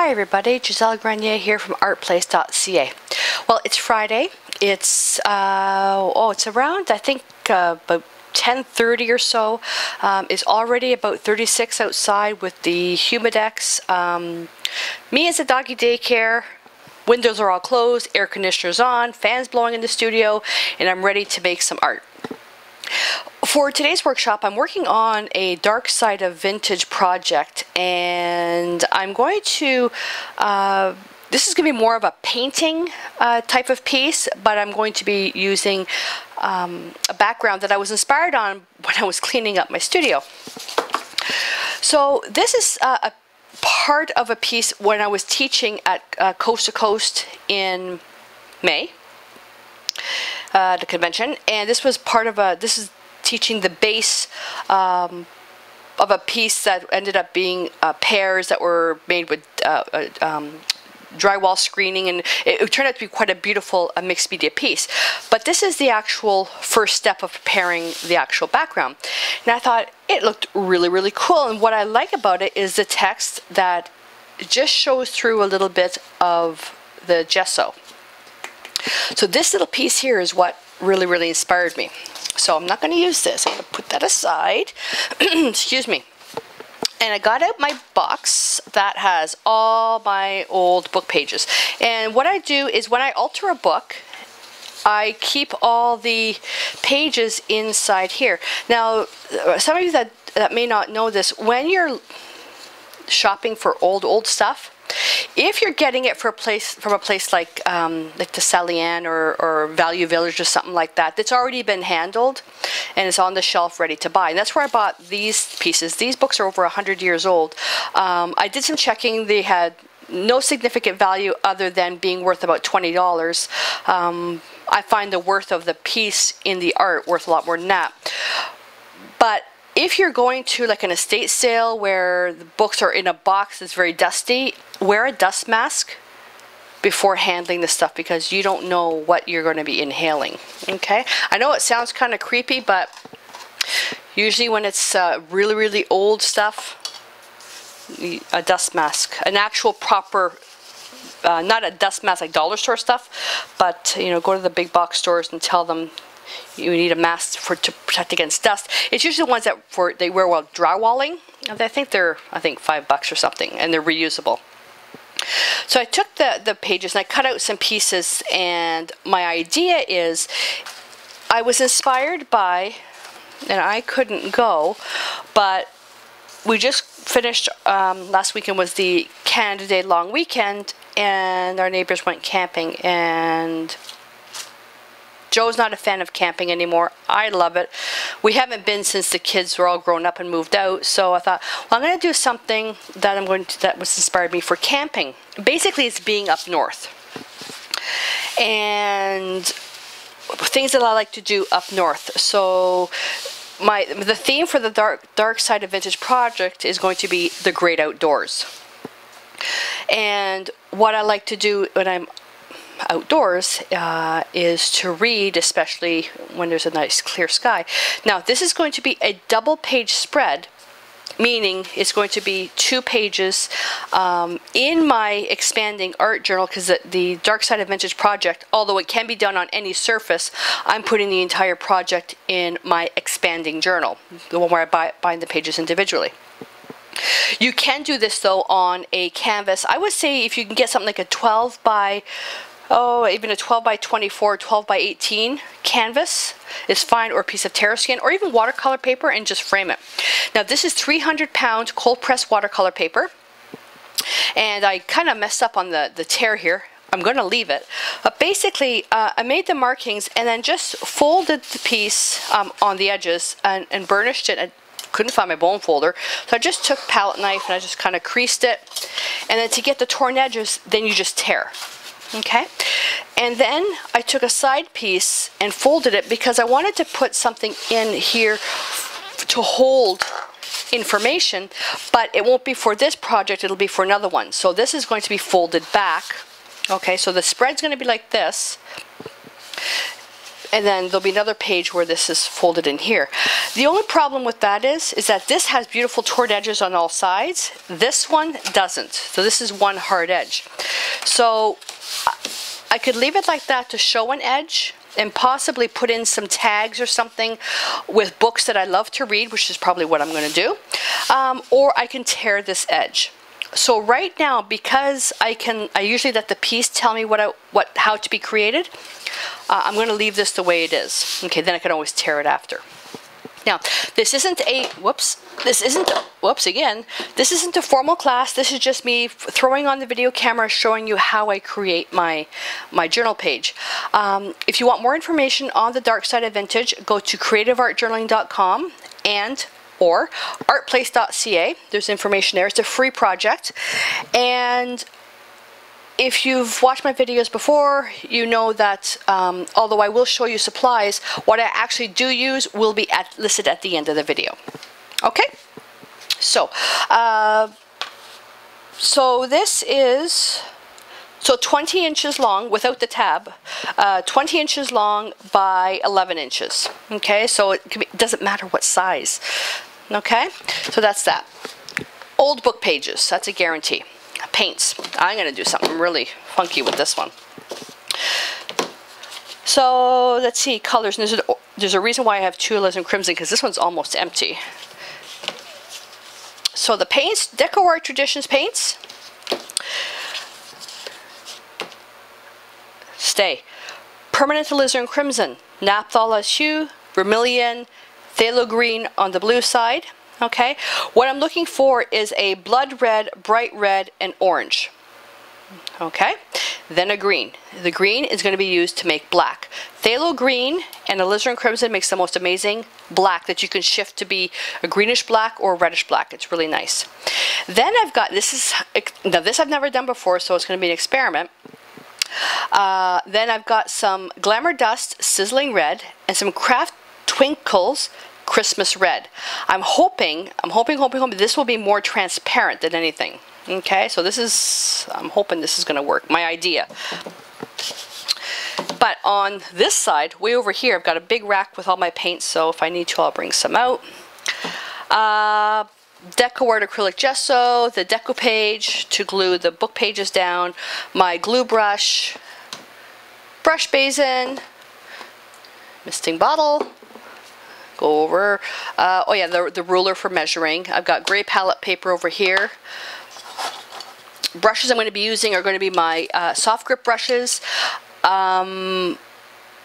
Hi everybody, Gisele Grenier here from ArtPlace.ca. Well, it's Friday. It's it's around I think about 10:30 or so. It's already about 36 outside with the humidex. Me as a doggy daycare. Windows are all closed, air conditioners on, fans blowing in the studio, and I'm ready to make some art. For today's workshop, I'm working on a dark side of vintage project, and I'm going to, this is going to be more of a painting type of piece, but I'm going to be using a background that I was inspired on when I was cleaning up my studio. So this is a part of a piece when I was teaching at Coast to Coast in May, the convention, and this was part of this is teaching the base of a piece that ended up being pears that were made with drywall screening, and it turned out to be quite a beautiful mixed media piece. But this is the actual first step of preparing the actual background. And I thought it looked really, really cool, and what I like about it is the text that just shows through a little bit of the gesso. So this little piece here is what really, really inspired me. So I'm not going to use this. I'm going to put that aside. Excuse me. And I got out my box that has all my old book pages. And what I do is when I alter a book, I keep all the pages inside here. Now, some of you that may not know this, when you're shopping for old stuff, if you're getting it from a place like the Salian or Value Village or something like that, that's already been handled and it's on the shelf ready to buy. And that's where I bought these pieces. These books are over 100 years old. I did some checking. They had no significant value other than being worth about $20. I find the worth of the piece in the art worth a lot more than that. But if you're going to like an estate sale where the books are in a box that's very dusty, wear a dust mask before handling this stuff because you don't know what you're going to be inhaling. Okay? I know it sounds kind of creepy, but usually when it's really, really old stuff, a dust mask, an actual proper, not a dust mask like dollar store stuff, but you know, go to the big box stores and tell them you need a mask to protect against dust. It's usually the ones that they wear while drywalling. I think they're $5 or something, and they're reusable. So I took the pages and I cut out some pieces, and my idea is I was inspired by, and I couldn't go, but we just finished, last weekend was the Canada Day long weekend, and our neighbors went camping, and Joe's not a fan of camping anymore. I love it. We haven't been since the kids were all grown up and moved out. So I thought, well, I'm going to do something that that was inspired me for camping. Basically, it's being up north. And things that I like to do up north. So the theme for the dark side of vintage project is going to be the great outdoors. And what I like to do when I'm outdoors is to read, especially when there's a nice clear sky. Now this is going to be a double page spread, meaning it's going to be 2 pages in my expanding art journal, because the dark side of vintage project, although it can be done on any surface, I'm putting the entire project in my expanding journal, the one where I bind the pages individually. You can do this though on a canvas. I would say if you can get something like a 12 by even a 12 by 24, 12 by 18 canvas is fine, or a piece of terra skin, or even watercolor paper, and just frame it. Now this is 300-pound cold pressed watercolor paper, and I kind of messed up on the tear here. I'm going to leave it, but basically I made the markings and then just folded the piece on the edges and burnished it. I couldn't find my bone folder, so I just took palette knife and I just kind of creased it, and then to get the torn edges, then you just tear. Okay, and then I took a side piece and folded it because I wanted to put something in here to hold information, but it won't be for this project, it'll be for another one. So this is going to be folded back. Okay, so the spread's going to be like this. and then there'll be another page where this is folded in here. The only problem with that is that this has beautiful toward edges on all sides. This one doesn't. So this is one hard edge. So I could leave it like that to show an edge and possibly put in some tags or something with books that I love to read, which is probably what I'm going to do. Or I can tear this edge. So right now, because I usually let the piece tell me how to be created, I'm going to leave this the way it is. Okay, then I can always tear it after. Now, this isn't a this isn't a formal class. This is just me throwing on the video camera, showing you how I create my journal page. If you want more information on the dark side of vintage, go to creativeartjournaling.com or ArtPlace.ca. There's information there. It's a free project. And if you've watched my videos before, you know that although I will show you supplies, what I actually do use will be listed at the end of the video. Okay? So, this is 20 inches long without the tab, 20 inches long by 11 inches. Okay? So it doesn't matter what size. Okay? So that's that. Old book pages, that's a guarantee. Paints. I'm going to do something really funky with this one. So let's see, colors. And there's a reason why I have two alizarin crimson, because this one's almost empty. So the paints, Deco Art Traditions paints. Stay. Permanent alizarin crimson, Naphthol as hue, vermilion, phthalo green on the blue side. Okay, what I'm looking for is a blood red, bright red, and orange. Okay, then a green. The green is going to be used to make black. Phthalo green and alizarin crimson makes the most amazing black that you can shift to be a greenish black or a reddish black. It's really nice. Then I've got, this I've never done before, so it's going to be an experiment. Then I've got some Glamour Dust Sizzling Red and some Craft Twinkles Christmas Red. I'm hoping this will be more transparent than anything. Okay, so I'm hoping this is going to work. My idea. But on this side, way over here, I've got a big rack with all my paints, so if I need to, I'll bring some out. Deco Art acrylic gesso, the deco page to glue the book pages down, my glue brush, brush basin, misting bottle. Go over, oh yeah, the ruler for measuring. I've got gray palette paper over here. Brushes I'm going to be using are going to be my soft grip brushes. All I'm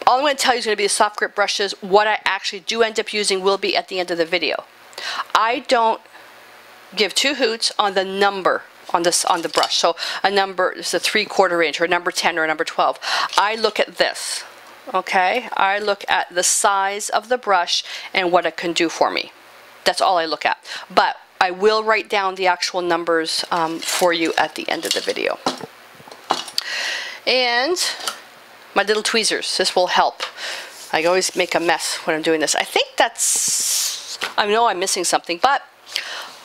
going to tell you is going to be the soft grip brushes. What I actually do end up using will be at the end of the video. I don't give two hoots on the number on the brush. So a number is a 3/4 inch or a number 10 or a number 12. I look at this. Okay, I look at the size of the brush and what it can do for me. That's all I look at. But I will write down the actual numbers for you at the end of the video. And my little tweezers. This will help. I always make a mess when I'm doing this. I think I know I'm missing something, but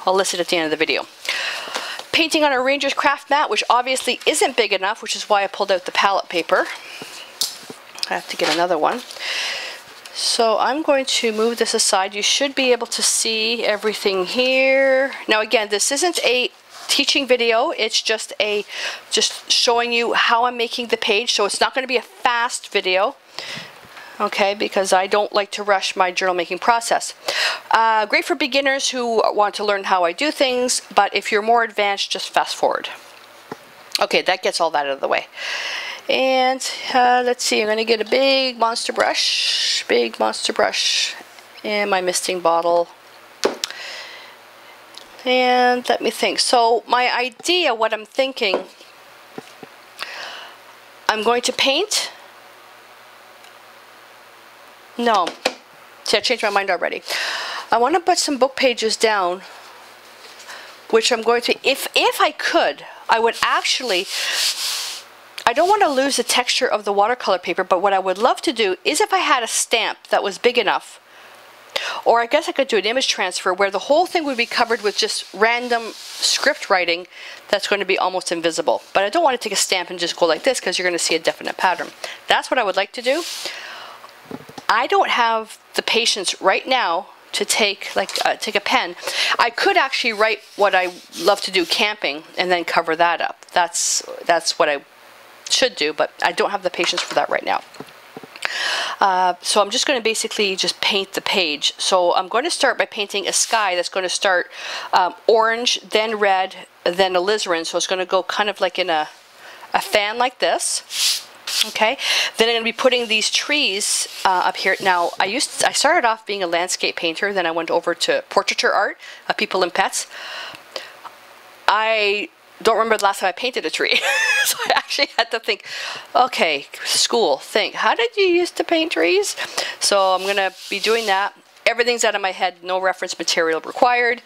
I'll list it at the end of the video. Painting on a Ranger's Craft mat, which obviously isn't big enough, which is why I pulled out the palette paper. I have to get another one. So I'm going to move this aside. You should be able to see everything here. Now again, this isn't a teaching video. It's just showing you how I'm making the page. So it's not going to be a fast video. Okay, because I don't like to rush my journal making process. Great for beginners who want to learn how I do things, but if you're more advanced, just fast forward. Okay, that gets all that out of the way. And let's see, I'm going to get a big monster brush and my misting bottle. And let me think. So my idea, what I'm thinking, I'm going to paint. No, see, I changed my mind already. I want to put some book pages down, which I'm going to, if I could, I would actually, I don't want to lose the texture of the watercolor paper, but what I would love to do is if I had a stamp that was big enough, or I guess I could do an image transfer where the whole thing would be covered with just random script writing that's going to be almost invisible. But I don't want to take a stamp and just go like this because you're going to see a definite pattern. That's what I would like to do. I don't have the patience right now to take take a pen. I could actually write what I love to do, camping, and then cover that up. That's what I should do, but I don't have the patience for that right now. So I'm just going to basically just paint the page. So I'm going to start by painting a sky that's going to start orange, then red, then alizarin. So it's going to go kind of like in a fan like this. Okay, then I'm going to be putting these trees up here. Now, I started off being a landscape painter, then I went over to portraiture art, people and pets. I don't remember the last time I painted a tree. So I actually had to think, okay, school, think, how did you used to paint trees? So I'm going to be doing that. Everything's out of my head, no reference material required.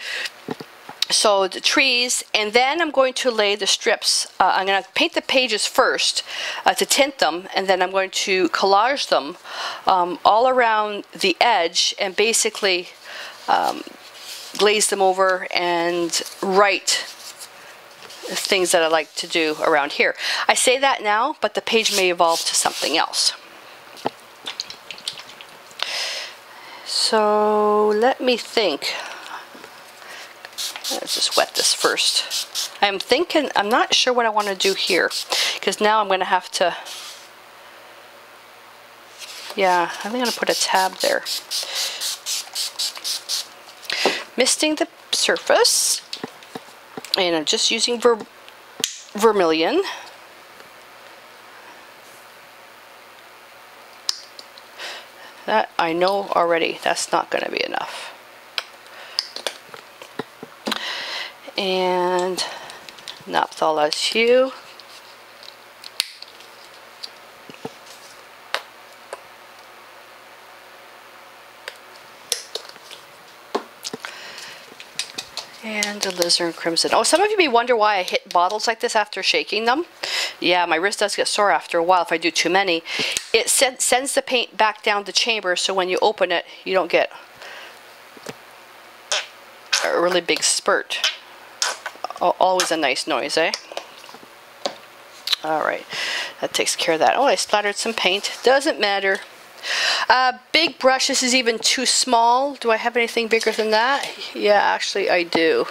So the trees, and then I'm going to lay the strips. I'm going to paint the pages first to tint them, and then I'm going to collage them all around the edge and basically glaze them over and write things that I like to do around here. I say that now, but the page may evolve to something else. So let me think. Let's just wet this first. I'm not sure what I want to do here, because now I'm going to have to, yeah, I think I'm going to put a tab there. Misting the surface, and I'm just using vermilion. That I know already, that's not going to be enough. And naphthalene as hue. And alizarin crimson. Oh, some of you may wonder why I hit bottles like this after shaking them. Yeah, my wrist does get sore after a while if I do too many. It sends the paint back down the chamber, so when you open it, you don't get a really big spurt. Always a nice noise, eh? Alright, that takes care of that. Oh, I splattered some paint. Doesn't matter. Big brush, this is even too small. Do I have anything bigger than that? Yeah, actually I do.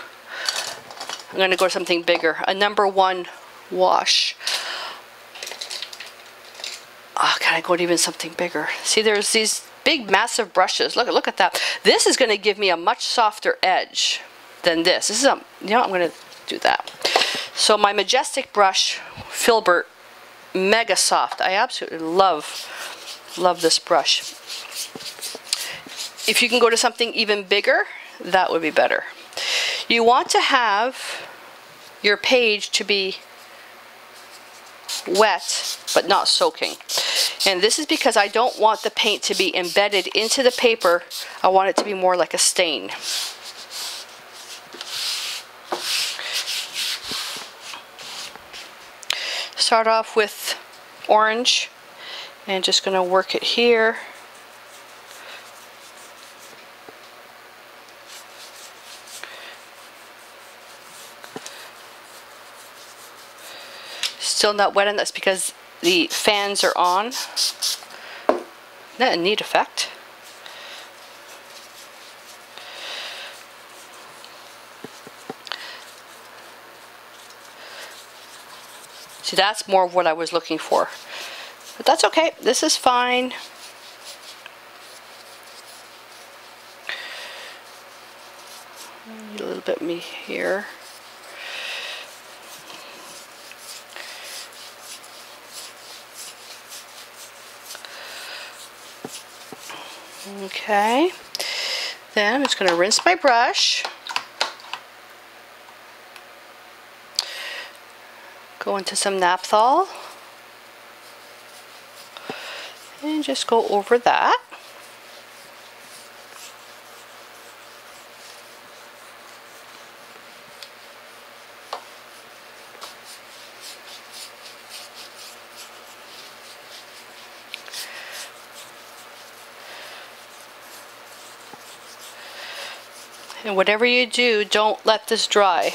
I'm going to go to something bigger. A #1 wash. Oh, can I go to even something bigger? See, there's these big, massive brushes. Look at that. This is going to give me a much softer edge than this. This is you know, I'm going to do that. So my Majestic brush, Filbert, mega soft. I absolutely love this brush. If you can go to something even bigger, that would be better. You want to have your page to be wet but not soaking, and this is because I don't want the paint to be embedded into the paper. I want it to be more like a stain. Start off with orange and just going to work it here. Still not wet, and that's because the fans are on. Isn't that a neat effect? See, that's more of what I was looking for. But that's okay. This is fine. A little bit me here. Okay. Then I'm just going to rinse my brush. Go into some naphthol and just go over that. And whatever you do, don't let this dry.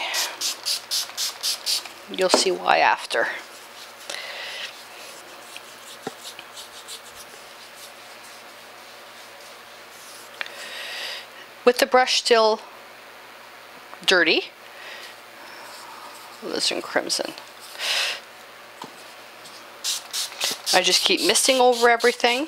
You'll see why after. with the brush still dirty. Alizarin Crimson. I just keep misting over everything.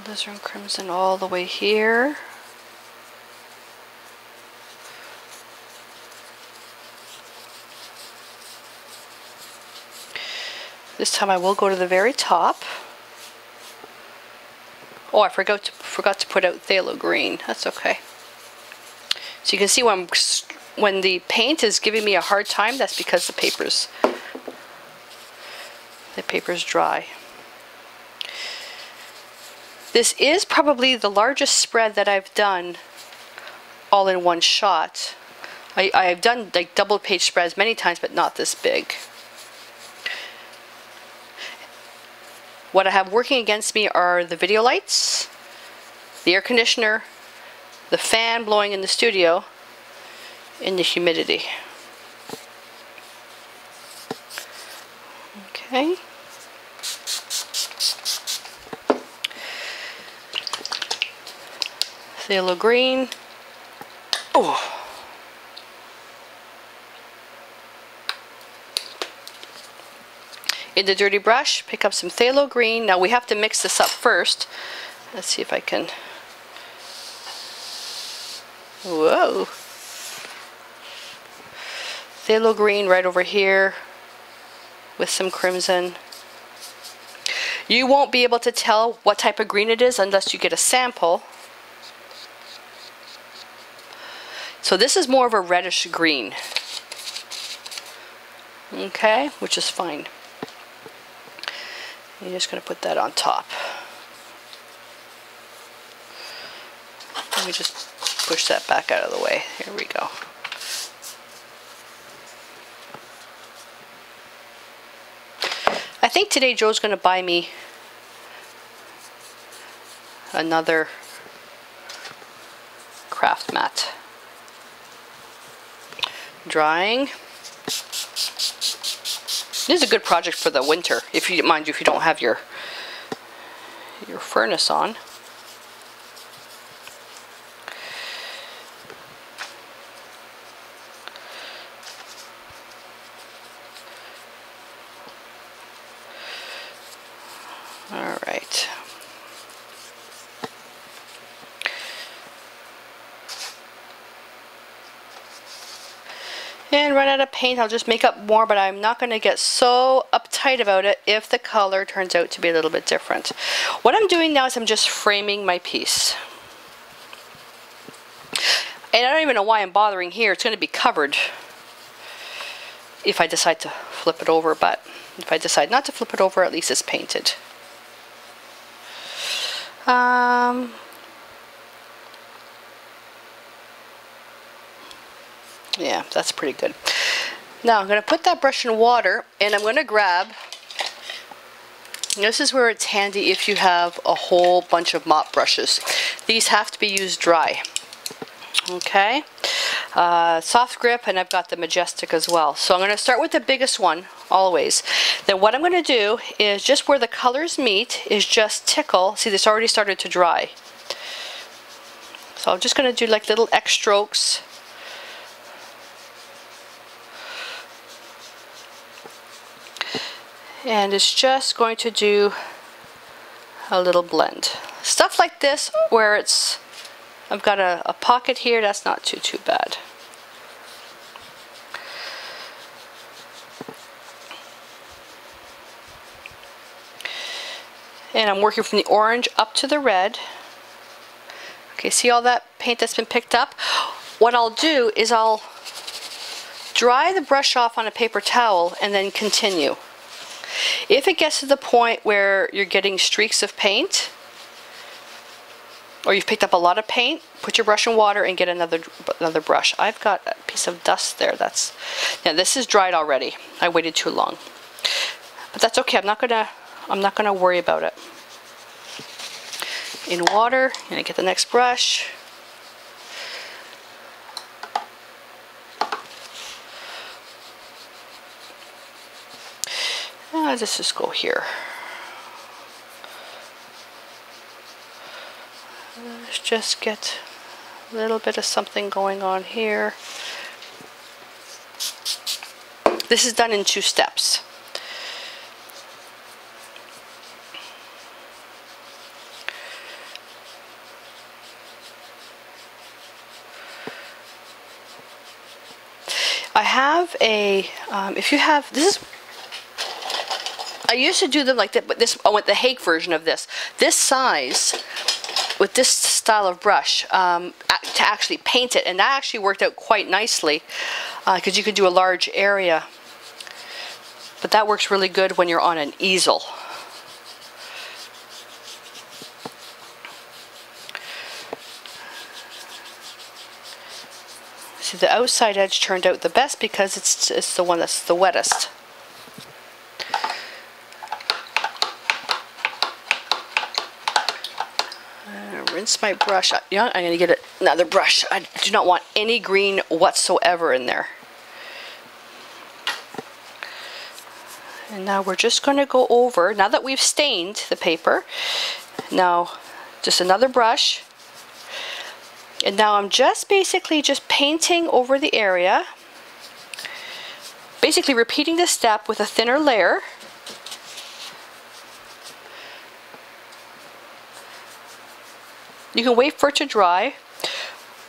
Alizarin Crimson all the way here. This time I will go to the very top. Oh, I forgot to put out phthalo green. That's okay. So you can see when the paint is giving me a hard time, that's because the paper's dry. This is probably the largest spread that I've done all in one shot. I've done like double page spreads many times, but not this big. What I have working against me are the video lights, the air conditioner, the fan blowing in the studio, and the humidity. Okay. Phthalo green. Oh. In the dirty brush, pick up some phthalo green. Now we have to mix this up first. Let's see if I can. Whoa. Phthalo green right over here with some crimson. You won't be able to tell what type of green it is unless you get a sample. So this is more of a reddish green. Okay, which is fine. You're just going to put that on top. Let me just push that back out of the way. Here we go. I think today Joe's going to buy me another craft mat. Drying. This is a good project for the winter, if you mind you, if you don't have your furnace on. All right. And run out of paint, I'll just make up more, but I'm not going to get so uptight about it if the color turns out to be a little bit different. What I'm doing now is I'm just framing my piece. And I don't even know why I'm bothering here. It's going to be covered if I decide to flip it over, but if I decide not to flip it over, at least it's painted. Yeah, that's pretty good. Now I'm going to put that brush in water, and I'm going to grab, this is where it's handy if you have a whole bunch of mop brushes. These have to be used dry. Okay, soft grip, and I've got the Majestic as well. So I'm going to start with the biggest one always. Then what I'm going to do is just where the colors meet is just tickle. See, this already started to dry. So I'm just going to do like little X strokes. And it's just going to do a little blend. Stuff like this where it's, I've got a pocket here, that's not too bad. And I'm working from the orange up to the red. Okay, see all that paint that's been picked up? What I'll do is I'll dry the brush off on a paper towel and then continue. If it gets to the point where you're getting streaks of paint, or you've picked up a lot of paint, put your brush in water and get another brush. I've got a piece of dust there. Now this is dried already. I waited too long, but that's okay. I'm not gonna worry about it. In water, and I get the next brush. Let's just go here. Let's just get a little bit of something going on here. This is done in 2 steps. I have a, if you have, this is, I used to do them like that, but this, I went the Hague version of this. This size, with this style of brush, to actually paint it, and that actually worked out quite nicely, because you can do a large area. But that works really good when you're on an easel. See, the outside edge turned out the best because it's the one that's the wettest. Rinse my brush. Yeah, I'm going to get another brush. I do not want any green whatsoever in there. And now we're just going to go over, now that we've stained the paper, now just another brush. And now I'm just basically just painting over the area, basically repeating this step with a thinner layer. You can wait for it to dry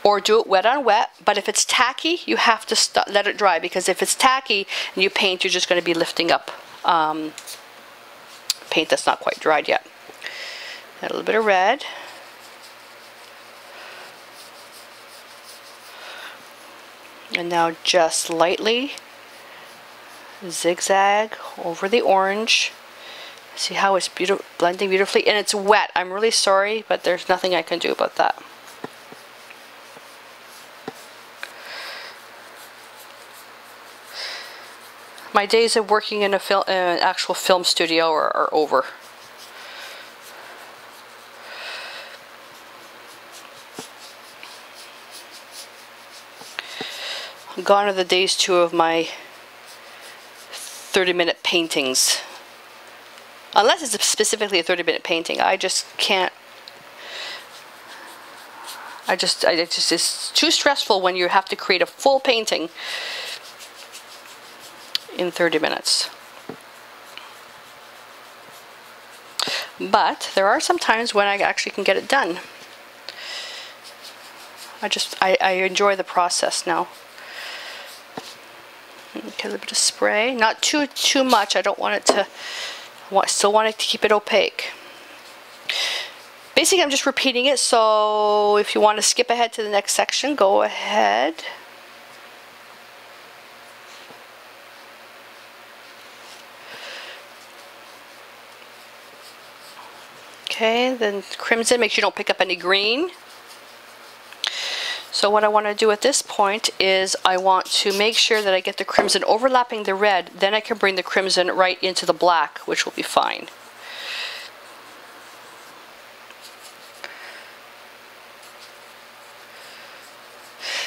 or do it wet on wet, but if it's tacky, you have to let it dry, because if it's tacky and you paint, you're just going to be lifting up paint that's not quite dried yet. Add a little bit of red. And now just lightly zigzag over the orange. See how it's blending beautifully, and it's wet. I'm really sorry, but there's nothing I can do about that. My days of working in an actual film studio are over. Gone are the days too of my 30-minute paintings. Unless it's specifically a 30-minute painting, I just can't. It's too stressful when you have to create a full painting in 30 minutes. But there are some times when I actually can get it done. I enjoy the process now. Okay, a little bit of spray, not too much. I don't want it to. Still want it to keep it opaque. Basically, I'm just repeating it. So if you want to skip ahead to the next section, go ahead. Okay, then crimson, make sure you don't pick up any green. So what I want to do at this point is I want to make sure that I get the crimson overlapping the red, then I can bring the crimson right into the black, which will be fine.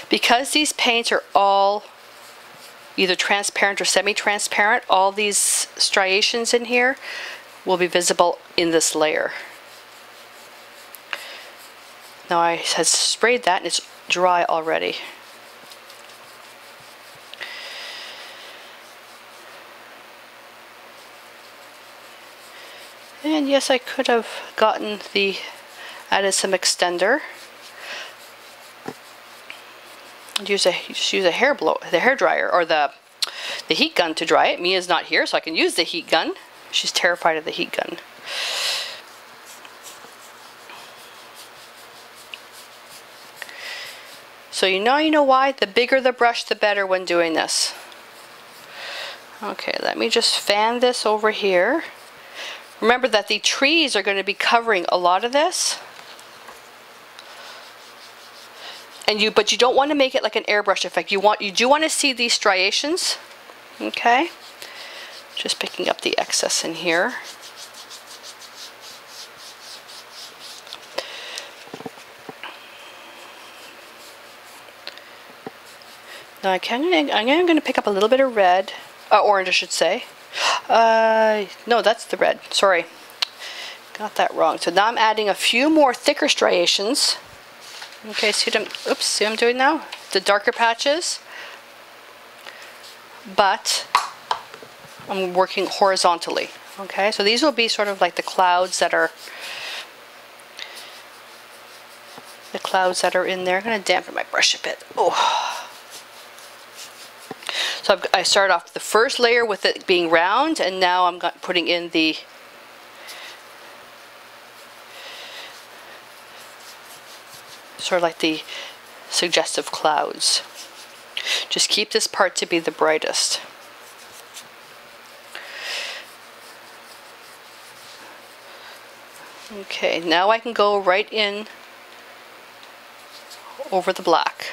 Because these paints are all either transparent or semi-transparent, all these striations in here will be visible in this layer. Now I had sprayed that and it's dry already. And yes, I could have added some extender. Just use a hair dryer or the heat gun to dry it. Mia's not here, so I can use the heat gun. She's terrified of the heat gun. So you know why? The bigger the brush, the better when doing this. Okay, let me just fan this over here. Remember that the trees are going to be covering a lot of this. But you don't want to make it like an airbrush effect. You do want to see these striations. Okay? Just picking up the excess in here. Now I'm going to pick up a little bit of red, orange I should say. No, that's the red. Sorry. Got that wrong. So now I'm adding a few more thicker striations. Okay, see what I'm doing now? The darker patches. But I'm working horizontally. Okay, so these will be sort of like the clouds that are in there. I'm going to dampen my brush a bit. Oh. So I started off the first layer with it being round, and now I'm putting in the sort of like the suggestive clouds. Just keep this part to be the brightest. Okay, now I can go right in over the black.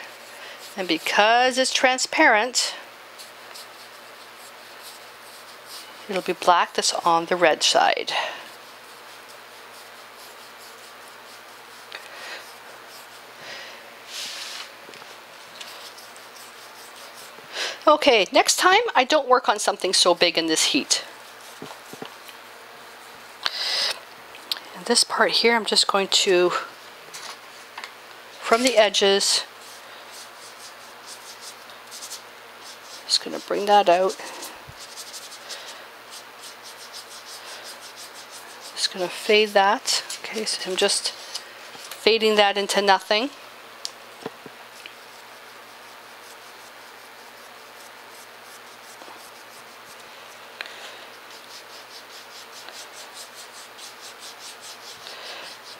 And because it's transparent, it'll be black that's on the red side. Okay, next time I don't work on something so big in this heat. And this part here, I'm just going to, from the edges, just going to bring that out. Just going to fade that. Okay, so I'm just fading that into nothing.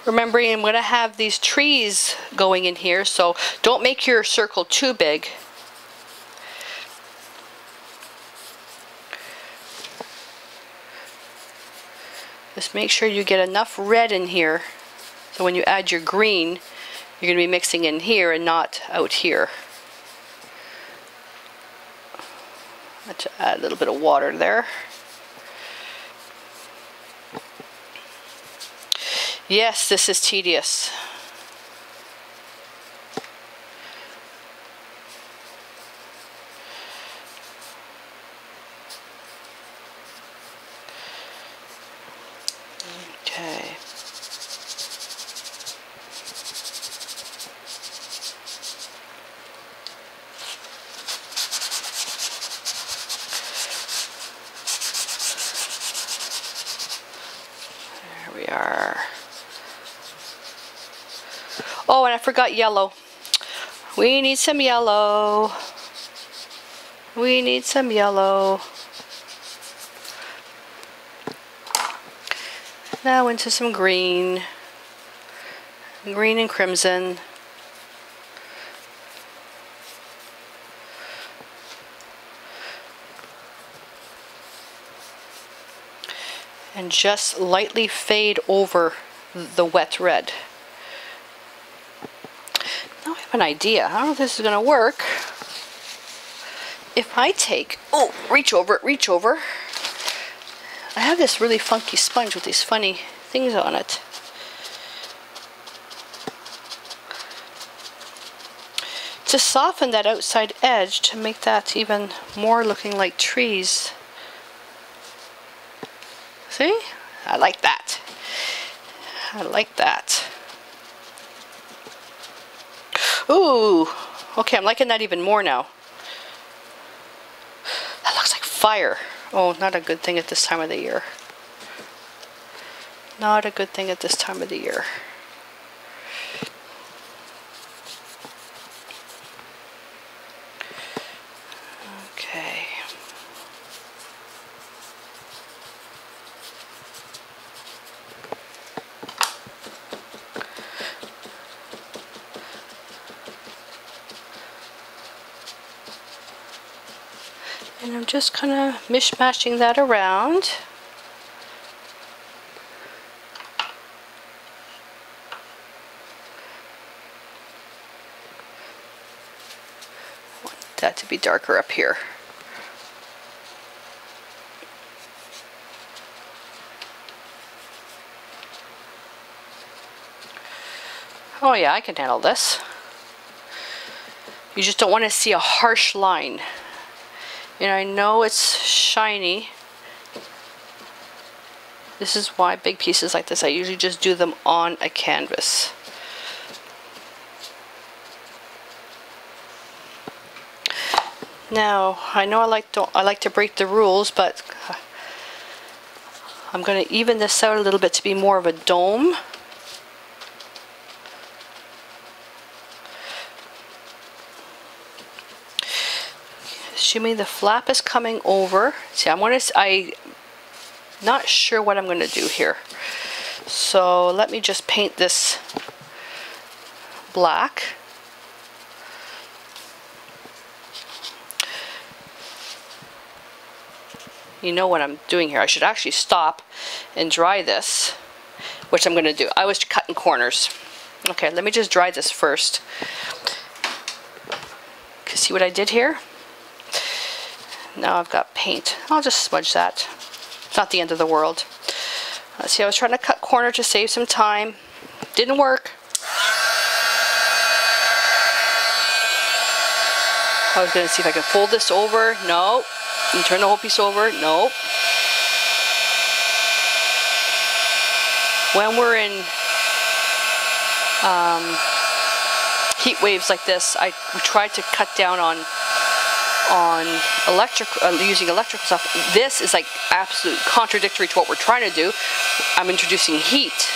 Remembering I'm going to have these trees going in here, so don't make your circle too big. Just make sure you get enough red in here, so when you add your green, you're going to be mixing in here and not out here. Let's add a little bit of water there. Yes, this is tedious. Okay. There we are. Oh, and I forgot yellow. We need some yellow. We need some yellow. Now into some green. Green and crimson. And just lightly fade over the wet red. Now I have an idea. I don't know if this is going to work. If I take, oh, reach over. I have this really funky sponge with these funny things on it. To soften that outside edge, to make that even more looking like trees. See? I like that. I like that. Ooh, okay, I'm liking that even more now. That looks like fire. Oh, not a good thing at this time of the year. Not a good thing at this time of the year. Okay. And I'm just kind of mishmashing that around. I want that to be darker up here. Oh yeah, I can handle this. You just don't want to see a harsh line. And I know it's shiny, This is why big pieces like this, I usually just do them on a canvas. Now, I know I like to break the rules, but I'm going to even this out a little bit to be more of a dome. Assuming the flap is coming over. See, I'm not sure what I'm going to do here. So let me just paint this black. You know what I'm doing here. I should actually stop and dry this, which I'm going to do. I was cutting corners. Okay, let me just dry this first. See what I did here? Now I've got paint. I'll just smudge that. It's not the end of the world. See, I was trying to cut corner to save some time. Didn't work. I was going to see if I can fold this over. No. And turn the whole piece over. Nope. When we're in heat waves like this, we tried to cut down on using electrical stuff. This is like absolute contradictory to what we're trying to do. I'm introducing heat.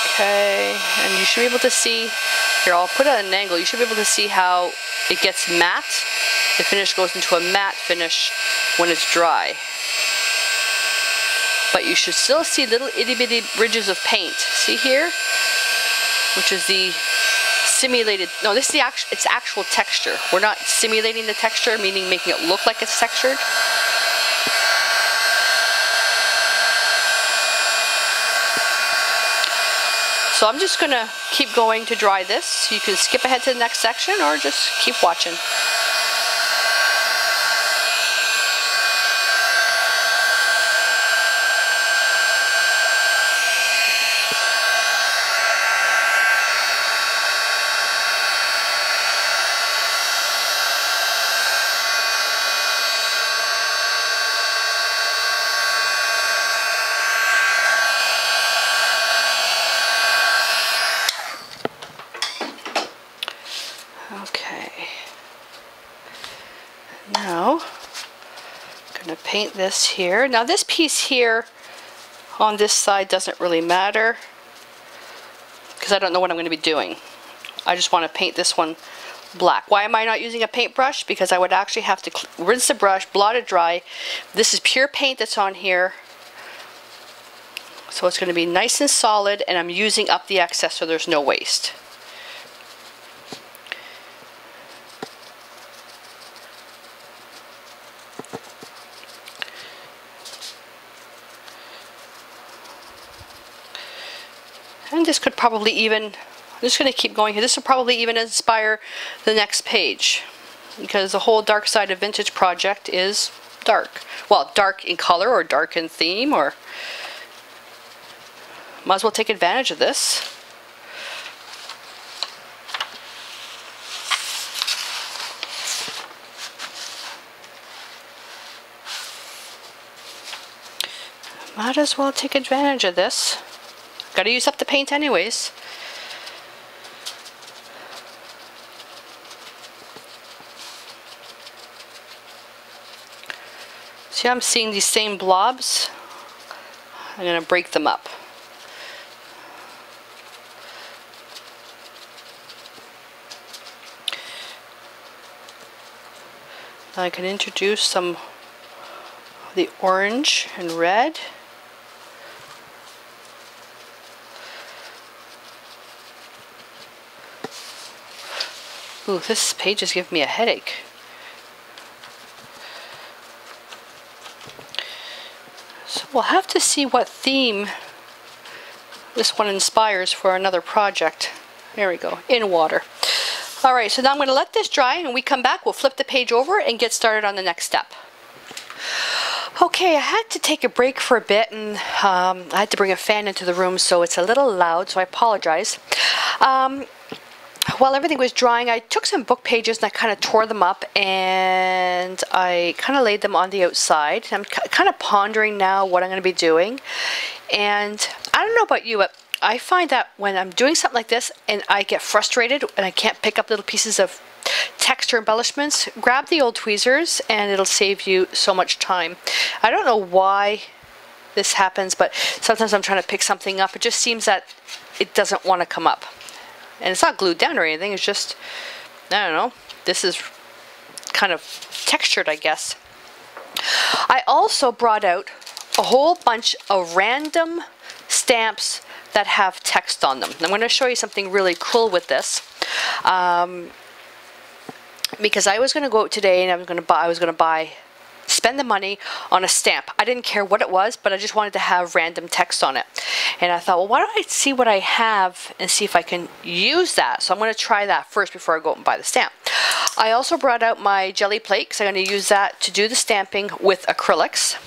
Okay, and you should be able to see, here I'll put it at an angle, you should be able to see how it gets matte. The finish goes into a matte finish when it's dry. But you should still see little itty bitty ridges of paint. See here? Which is the simulated, no, this is the it's actual texture. We're not simulating the texture, meaning making it look like it's textured. So I'm just going to keep going to dry this. You can skip ahead to the next section or just keep watching. Now, I'm going to paint this here. Now this piece here on this side doesn't really matter because I don't know what I'm going to be doing. I just want to paint this one black. Why am I not using a paintbrush? Because I would actually have to rinse the brush, blot it dry. This is pure paint that's on here. So it's going to be nice and solid, and I'm using up the excess so there's no waste. And this could probably even, I'm just going to keep going here, this will probably even inspire the next page. Because the whole Dark Side of Vintage project is dark. Well, dark in color or dark in theme, or might as well take advantage of this. Might as well take advantage of this. Gotta use up the paint anyways. See, I'm seeing these same blobs. I'm gonna break them up. Now I can introduce some of the orange and red. Ooh, this page is giving me a headache. So we'll have to see what theme this one inspires for another project. There we go, in water. Alright, so now I'm going to let this dry, and when we come back, we'll flip the page over and get started on the next step. Okay, I had to take a break for a bit, and I had to bring a fan into the room, so it's a little loud, so I apologize. while everything was drying, I took some book pages and I kind of tore them up and I kind of laid them on the outside. I'm kind of pondering now what I'm going to be doing. And I don't know about you, but I find that when I'm doing something like this and I get frustrated and I can't pick up little pieces of texture embellishments, grab the old tweezers and it'll save you so much time. I don't know why this happens, but sometimes I'm trying to pick something up. It just seems that it doesn't want to come up. And it's not glued down or anything, it's just, I don't know, this is kind of textured, I guess. I also brought out a whole bunch of random stamps that have text on them. I'm going to show you something really cool with this. Because I was going to go out today and I was going to spend the money on a stamp. I didn't care what it was, but I just wanted to have random text on it. And I thought, well, why don't I see what I have and see if I can use that. So I'm going to try that first before I go out and buy the stamp. I also brought out my jelly plate because I'm going to use that to do the stamping with acrylics.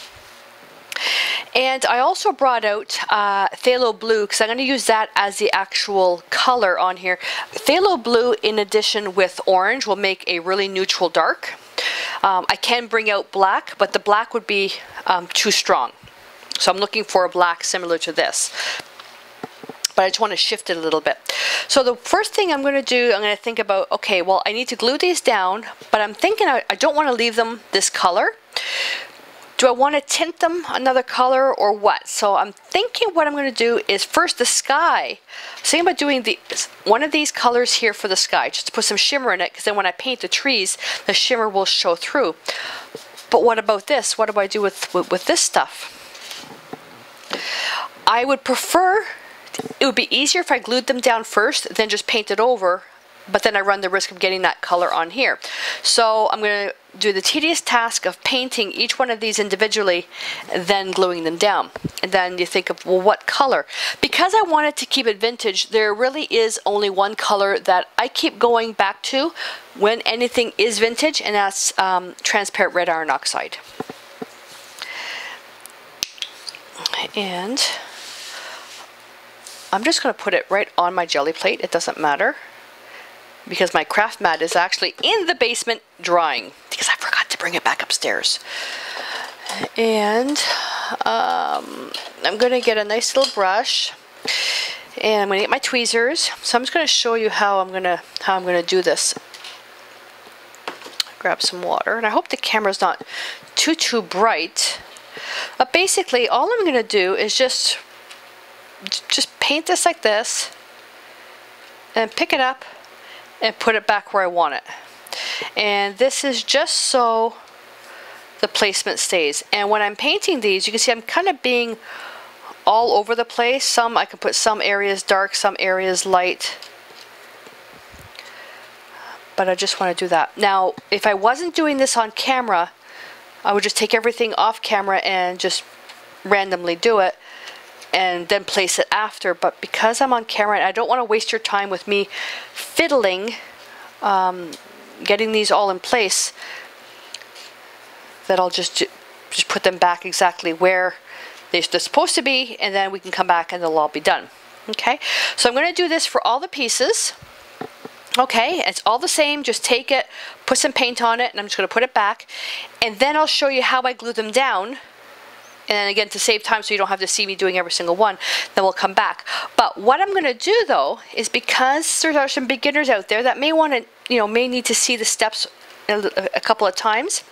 And I also brought out phthalo blue because I'm going to use that as the actual color on here. Phthalo blue in addition with orange will make a really neutral dark. I can bring out black, but the black would be too strong. So I'm looking for a black similar to this. But I just want to shift it a little bit. So the first thing I'm going to do, I'm going to think about, okay, well, I need to glue these down, but I'm thinking I don't want to leave them this color. Do I want to tint them another color or what? So I'm thinking what I'm going to do is first the sky. I'm thinking about doing one of these colors here for the sky, just to put some shimmer in it, because then when I paint the trees, the shimmer will show through. But what about this? What do I do with this stuff? I would prefer, it would be easier if I glued them down first, then just paint it over, but then I run the risk of getting that color on here. So I'm going to do the tedious task of painting each one of these individually, then gluing them down. And then you think of, well, what color? Because I wanted to keep it vintage, there really is only one color that I keep going back to when anything is vintage, and that's transparent red iron oxide. And I'm just going to put it right on my jelly plate. It doesn't matter, because my craft mat is actually in the basement drying because I forgot to bring it back upstairs. And I'm going to get a nice little brush and I'm going to get my tweezers. So I'm just going to show you how I'm going to do this. Grab some water, and I hope the camera's not too bright. But basically all I'm going to do is just paint this like this and pick it up and put it back where I want it. And this is just so the placement stays. And when I'm painting these, you can see I'm kind of being all over the place. I can put some areas dark, some areas light. But I just want to do that. Now, if I wasn't doing this on camera, I would just take everything off camera and just randomly do it and then place it after. But because I'm on camera and I don't want to waste your time with me fiddling, getting these all in place, that I'll just put them back exactly where they're supposed to be, and then we can come back and they'll all be done. Okay, so I'm going to do this for all the pieces. Okay, it's all the same. Just take it, put some paint on it, and I'm just going to put it back, and then I'll show you how I glue them down. And again, to save time so you don't have to see me doing every single one, then we'll come back. But what I'm going to do though is, because there are some beginners out there that may want to, may need to see the steps a couple of times,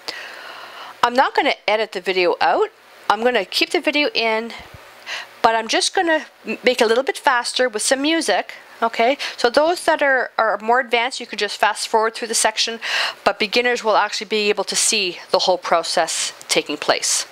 I'm not going to edit the video out. I'm going to keep the video in, but I'm just going to make it a little bit faster with some music. Okay, so those that are more advanced, you could just fast forward through the section, but beginners will actually be able to see the whole process taking place.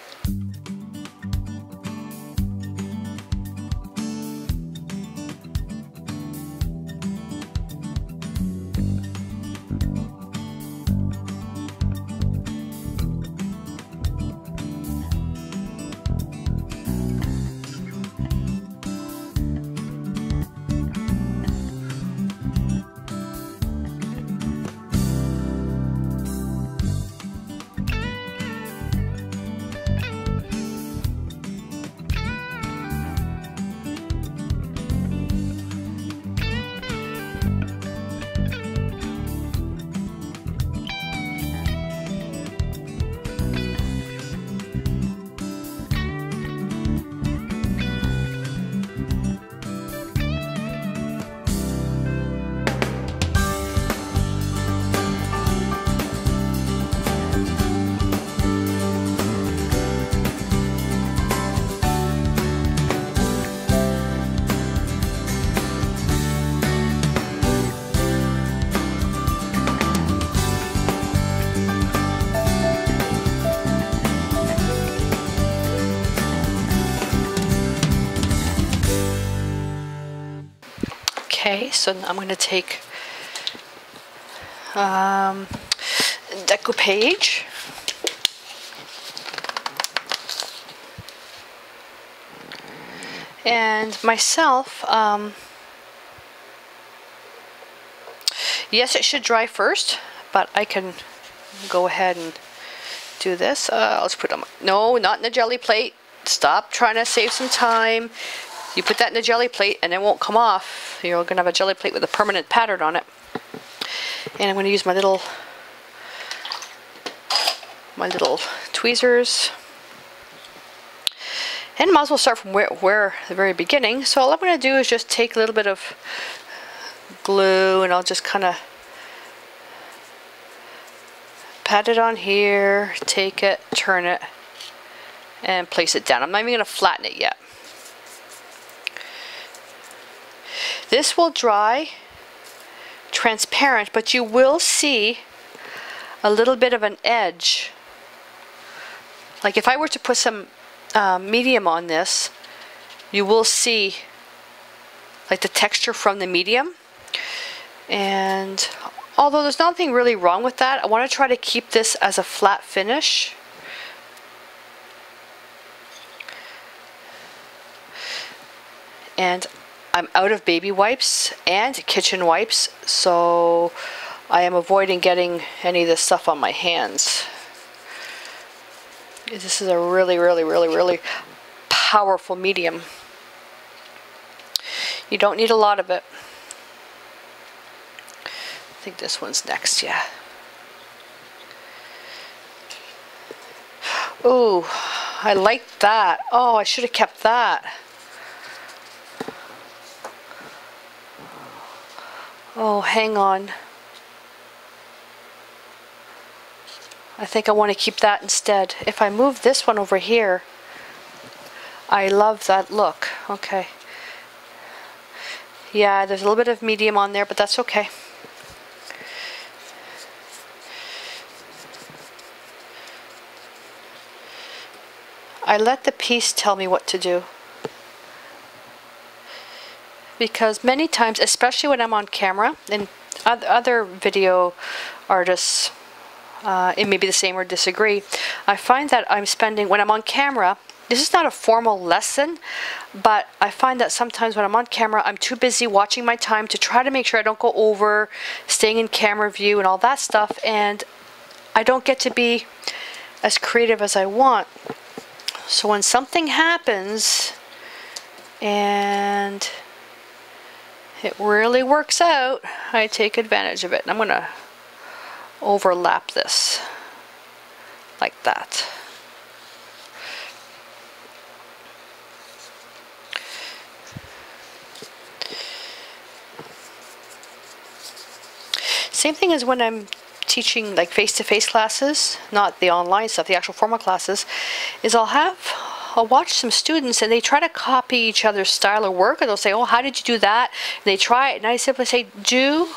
So I'm going to take decoupage. And myself, yes, it should dry first, but I can go ahead and do this. Let's put them. No, not in the jelly plate. Stop trying to save some time. You put that in the jelly plate and it won't come off. You're going to have a jelly plate with a permanent pattern on it. And I'm going to use my little tweezers. And might as well start from where the very beginning. So all I'm going to do is just take a little bit of glue and I'll just kind of pat it on here, take it, turn it, and place it down. I'm not even going to flatten it yet. This will dry transparent, but you will see a little bit of an edge. Like if I were to put some medium on this, you will see like the texture from the medium. And although there's nothing really wrong with that, I want to try to keep this as a flat finish. And I'm out of baby wipes and kitchen wipes, so I am avoiding getting any of this stuff on my hands. This is a really powerful medium. You don't need a lot of it. I think this one's next, yeah. Ooh, I like that. Oh, I should have kept that. Oh, hang on. I think I want to keep that instead. If I move this one over here, I love that look. Okay. Yeah, there's a little bit of medium on there, but that's okay. I let the piece tell me what to do. Because many times, especially when I'm on camera, and other video artists, it may be the same or disagree, I find that I'm spending, when I'm on camera, this is not a formal lesson, but I find that sometimes when I'm on camera, I'm too busy watching my time to try to make sure I don't go over, staying in camera view and all that stuff, and I don't get to be as creative as I want. So when something happens and it really works out, I take advantage of it. And I'm going to overlap this like that. Same thing as when I'm teaching like face-to-face classes, not the online stuff, the actual formal classes, is I'll watch some students and they try to copy each other's style of work, and they'll say, oh, how did you do that? And they try it, and I simply say, do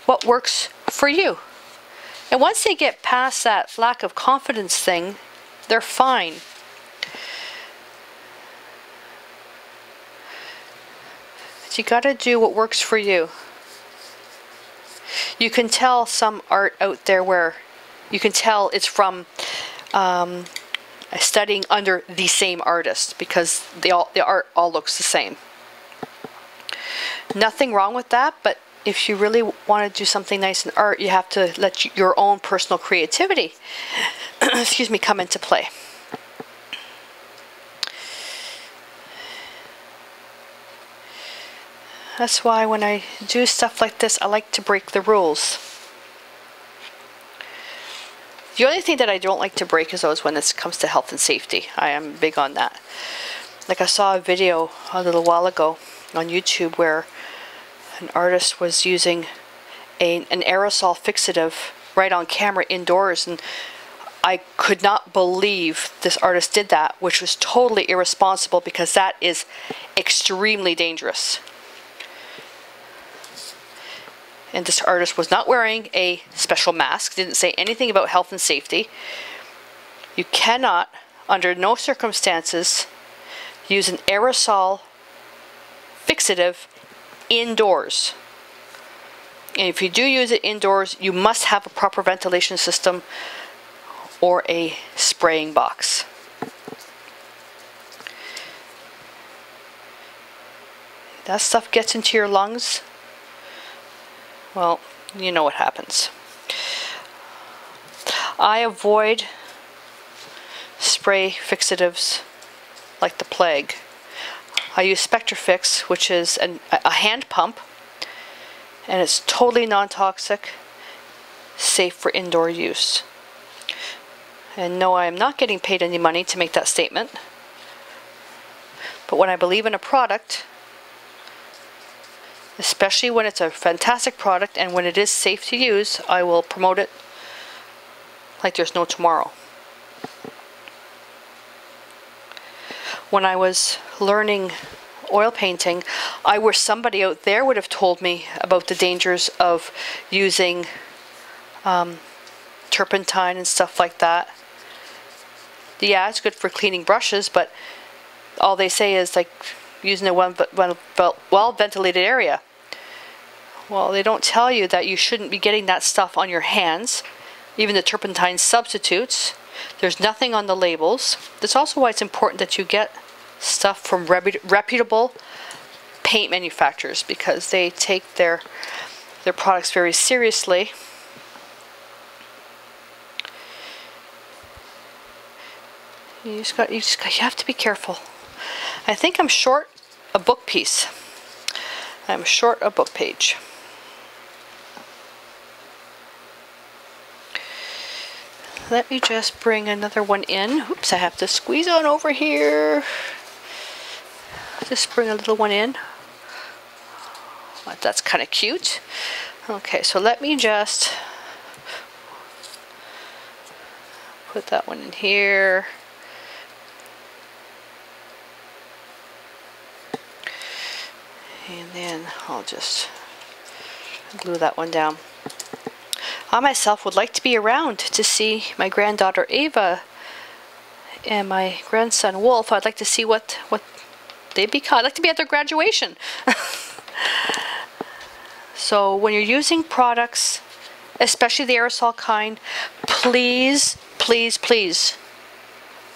what works for you. And once they get past that lack of confidence thing, they're fine. But you gotta do what works for you. You can tell some art out there where you can tell it's from studying under the same artist, because the art all looks the same. Nothing wrong with that, but if you really want to do something nice in art, you have to let your own personal creativity excuse me, come into play. That's why when I do stuff like this, I like to break the rules. The only thing that I don't like to break is those when it comes to health and safety. I am big on that. Like I saw a video a little while ago on YouTube where an artist was using an aerosol fixative right on camera indoors, and I could not believe this artist did that, which was totally irresponsible because that is extremely dangerous. And this artist was not wearing a special mask, didn't say anything about health and safety. You cannot, under no circumstances, use an aerosol fixative indoors. And if you do use it indoors, you must have a proper ventilation system or a spraying box. That stuff gets into your lungs, well, you know what happens. I avoid spray fixatives like the plague. I use Spectrafix, which is a hand pump, and it's totally non-toxic, safe for indoor use. And no, I am not getting paid any money to make that statement. But when I believe in a product, especially when it's a fantastic product and when it is safe to use, I will promote it like there's no tomorrow. When I was learning oil painting, I wish somebody out there would have told me about the dangers of using turpentine and stuff like that. Yeah, it's good for cleaning brushes, but all they say is like using a well-ventilated area. Well, they don't tell you that you shouldn't be getting that stuff on your hands, even the turpentine substitutes. There's nothing on the labels. That's also why it's important that you get stuff from reputable paint manufacturers, because they take their products very seriously. You have to be careful. I think I'm short a book piece. I'm short a book page. Let me just bring another one in. Oops, I have to squeeze on over here. Just bring a little one in. That's kind of cute. Okay, so let me just put that one in here. And then I'll just glue that one down. I myself would like to be around to see my granddaughter Ava and my grandson Wolf. I'd like to see what they become. I'd like to be at their graduation. So when you're using products, especially the aerosol kind, please, please, please,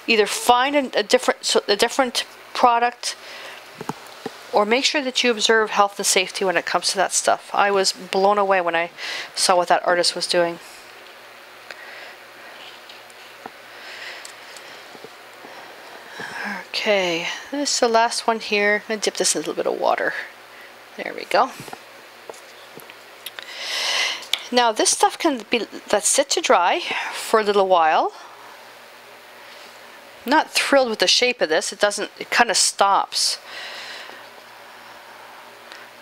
either find a different product, or make sure that you observe health and safety when it comes to that stuff. I was blown away when I saw what that artist was doing. Okay, this is the last one here. I'm going to dip this in a little bit of water. There we go. Now this stuff can let sit to dry for a little while. I'm not thrilled with the shape of this. It kind of stops.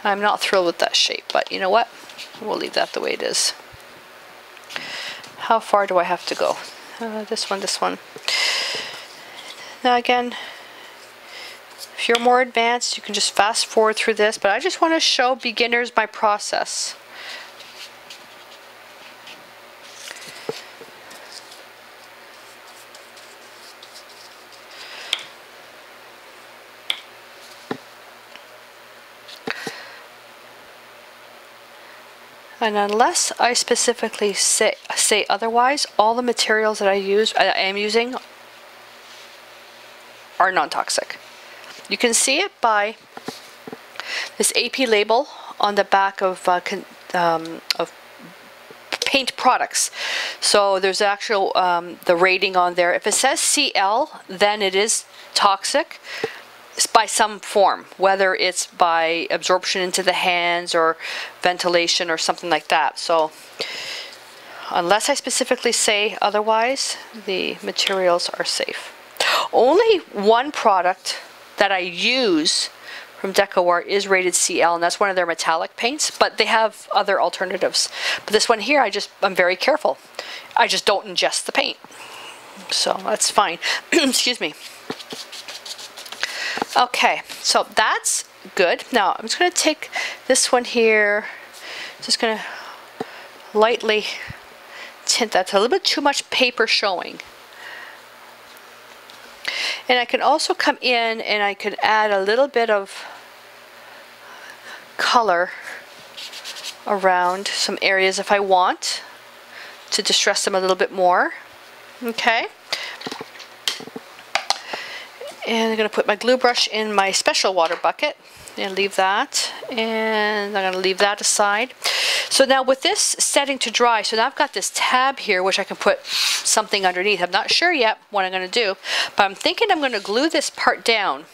I'm not thrilled with that shape, but you know what? We'll leave that the way it is. How far do I have to go? This one. Now again, if you're more advanced, you can just fast forward through this, but I just want to show beginners my process. And unless I specifically say otherwise, all the materials that I am using are non-toxic. You can see it by this AP label on the back of paint products. So there's actual the rating on there. If it says CL, then it is toxic. By some form, whether it's by absorption into the hands or ventilation or something like that. So unless I specifically say otherwise, the materials are safe. Only one product that I use from DecoArt is rated CL, and that's one of their metallic paints, but they have other alternatives. But this one here, I'm very careful. I just don't ingest the paint. So that's fine. Excuse me. Okay, so that's good. Now I'm just going to take this one here, just going to lightly tint that. It's a little bit too much paper showing. And I can also come in and I could add a little bit of color around some areas if I want to distress them a little bit more. Okay. And I'm going to put my glue brush in my special water bucket and leave that. And I'm going to leave that aside. So now with this setting to dry, so now I've got this tab here which I can put something underneath. I'm not sure yet what I'm going to do, but I'm thinking I'm going to glue this part down.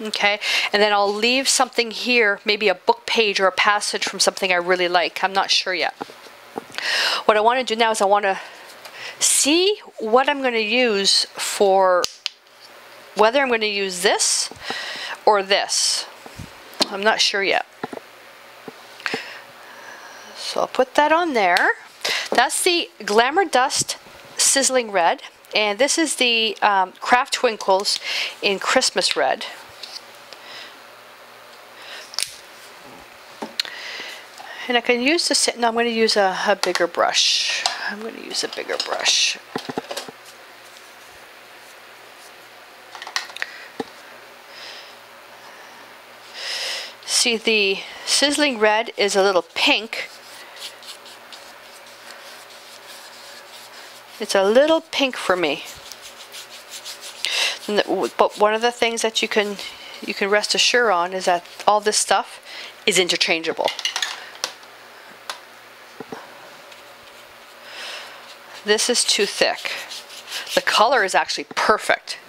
Okay, and then I'll leave something here, maybe a book page or a passage from something I really like. I'm not sure yet. What I want to do now is I want to see what I'm going to use for, whether I'm going to use this or this. I'm not sure yet. So I'll put that on there. That's the Glamour Dust Sizzling Red, and this is the Craft Twinkles in Christmas Red. And I can use this, no, I'm going to use a bigger brush. I'm going to use a bigger brush. See, the Sizzling Red is a little pink. It's a little pink for me. But one of the things that you can rest assured on is that all this stuff is interchangeable. This is too thick. The color is actually perfect.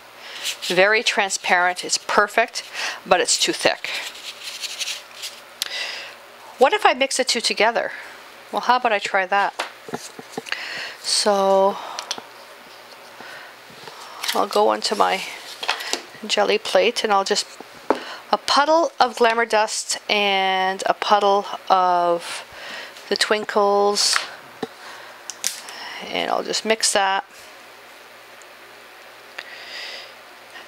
Very transparent, it's perfect, but it's too thick. What if I mix the two together? Well, how about I try that? So I'll go onto my jelly plate and I'll just, a puddle of Glamour Dust and a puddle of the Twinkles, and I'll just mix that.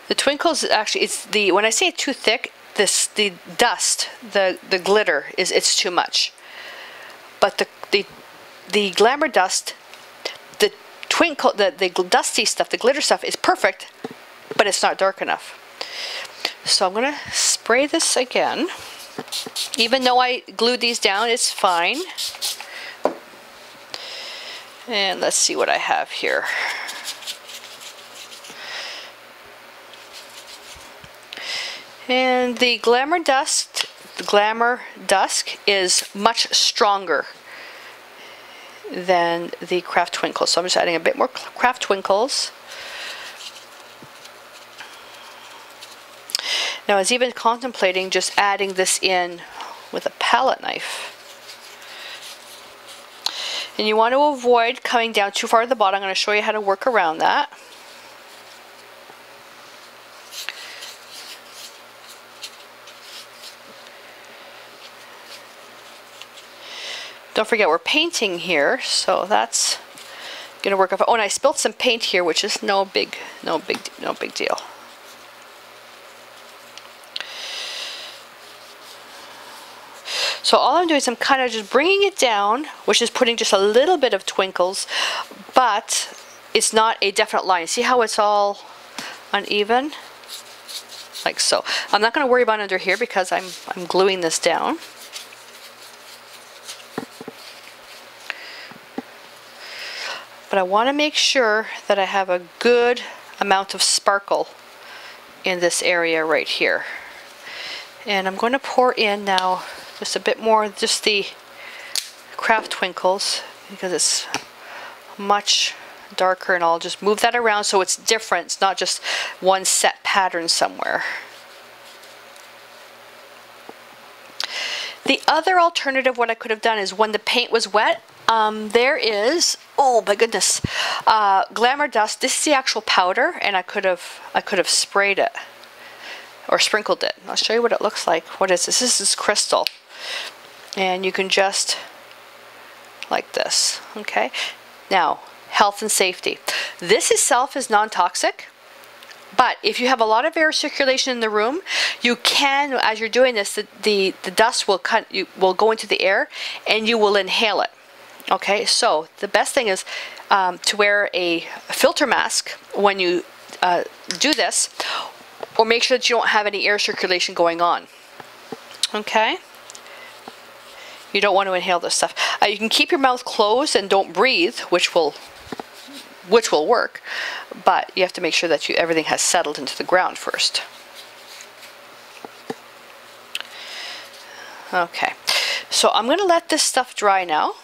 The Twinkles actually, it's the, when I say too thick, the dust, the glitter it's too much. But the Glamour Dust, the twinkle, the dusty stuff, the glitter stuff is perfect, but it's not dark enough. So I'm gonna spray this again. Even though I glued these down, it's fine. And let's see what I have here. And the Glamour Dusk is much stronger than the Craft Twinkles. So I'm just adding a bit more Craft Twinkles. Now I was even contemplating just adding this in with a palette knife. And you want to avoid coming down too far to the bottom. I'm going to show you how to work around that. Don't forget we're painting here, so that's going to work. Oh, and I spilled some paint here, which is no big deal. So all I'm doing is I'm kind of just bringing it down, which is putting just a little bit of twinkles, but it's not a definite line. See how it's all uneven? Like so. I'm not going to worry about under here because I'm gluing this down. But I want to make sure that I have a good amount of sparkle in this area right here. And I'm going to pour in now just a bit more, just the Craft Twinkles, because it's much darker, and I'll just move that around so it's different. It's not just one set pattern somewhere. The other alternative, what I could have done is when the paint was wet, there is, oh my goodness, Glamour Dust. This is the actual powder, and I could have sprayed it or sprinkled it. I'll show you what it looks like. What is this? This is crystal, and you can just like this. Okay. Now, health and safety. This itself is non-toxic. But if you have a lot of air circulation in the room, you can, as you're doing this, the dust will go into the air and you will inhale it. Okay, so the best thing is to wear a filter mask when you do this, or make sure that you don't have any air circulation going on. Okay. You don't want to inhale this stuff. You can keep your mouth closed and don't breathe, which will work, but you have to make sure that everything has settled into the ground first. Okay, so I'm going to let this stuff dry now.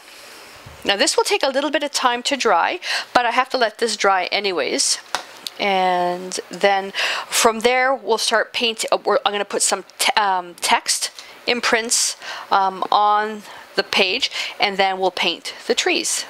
Now this will take a little bit of time to dry, but I have to let this dry anyways. And then from there we'll start painting. I'm going to put some text imprints on the page, and then we'll paint the trees.